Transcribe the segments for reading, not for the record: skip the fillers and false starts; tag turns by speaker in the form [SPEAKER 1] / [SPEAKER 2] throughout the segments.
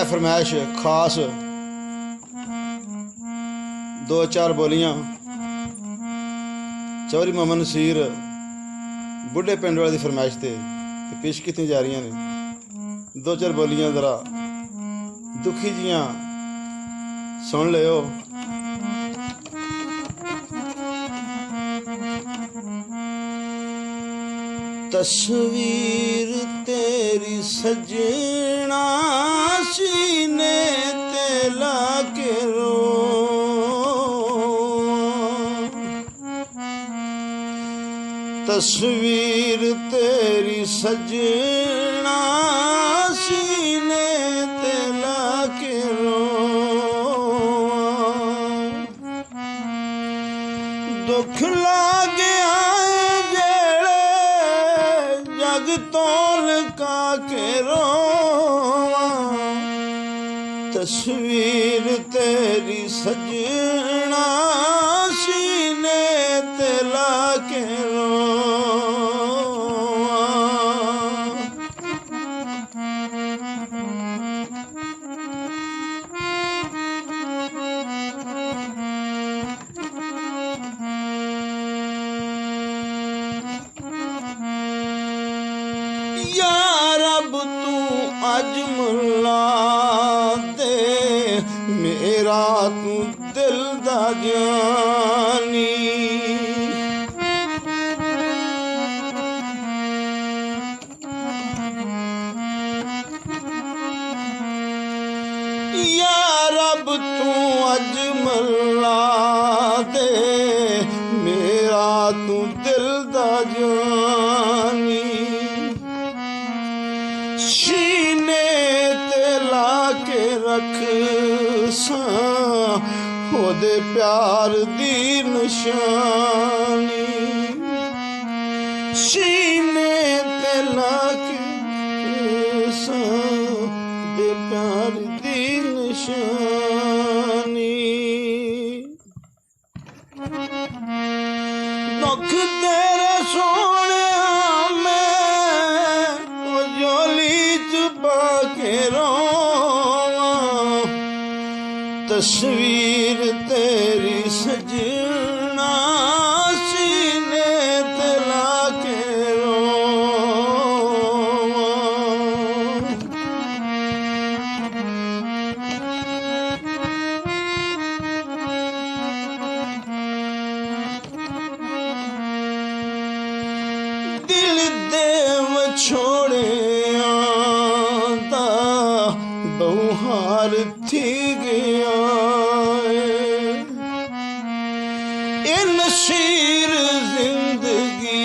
[SPEAKER 1] फरमाइश खास दो चार बोलियां चौधरी मोहम्मद नसीर बुढ़े पिंड वाले की फरमाइश से पेश की जा रही ने। दो चार बोलियां जरा दुखी जियां सुन लियो। तस्वीर तेरी सजना सीने ते लाके रो, तस्वीर तेरी सजना सीने ते लाके रो, दुख लागया जेड़े जग तोल का के रोवा, तस्वीर तेरी सजना सीने ते लाके रो। या रब तू अज मुला दे मेरा तू दिल दा जानी, या रब तू अज मुला दे मेरा तू दिल दा जानी, सीने ते लाके रख ओदे प्यार दी निशानी, सीने ते लाके दे प्यार दी निशानी। दुख तेरे सोने के रोवा, तस्वीर तेरी सजना सीने ते लाके रोवा। दिल देव छोड़े बहुहार थी गया ए नशीर जिंदगी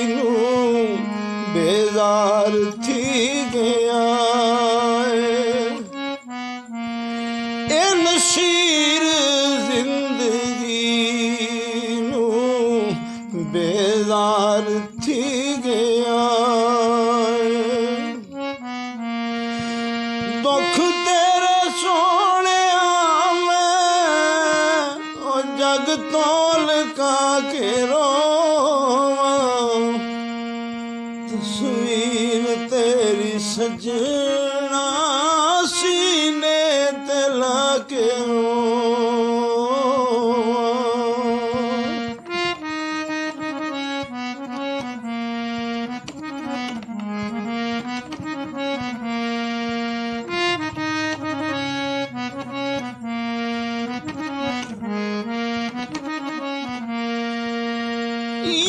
[SPEAKER 1] नू बेजार थी गया ए नशीर जिंदगी नू बेजार थी गया। दुख तेरे सोने में ओ जग तोल का के रोवा, तस्वीर तेरी सजना सीने ते लाके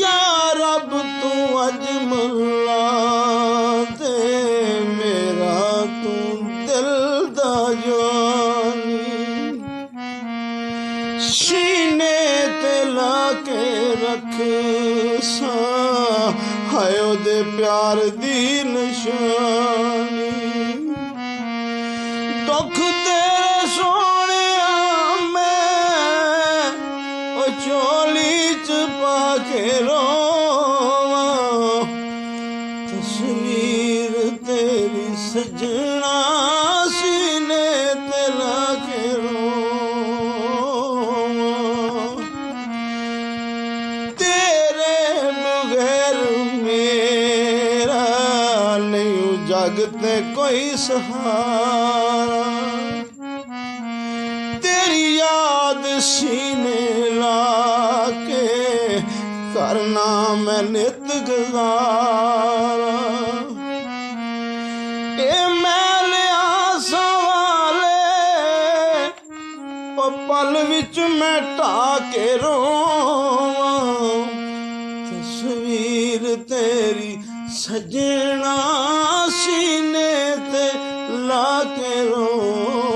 [SPEAKER 1] या रब तू अज मुला दे मेरा तू दिल दा जानी, सीने ते लाके रख हाय ओदे प्यार दी निशानी। दुख तेरे सोने में ओ चोली च पाके रोवा, तस्वीर तेरी सजना सीने ते लाके रोवा। तेरे बगैर मेरा नहीं पग ते कोई सहारा, तेरी याद सीने लाके करना मैं नित गुजारा। ए मैले आसवाले ओ पल विच मैं टाके रोवां, तस्वीर तेरी सजना सीने ते लाके रोवां।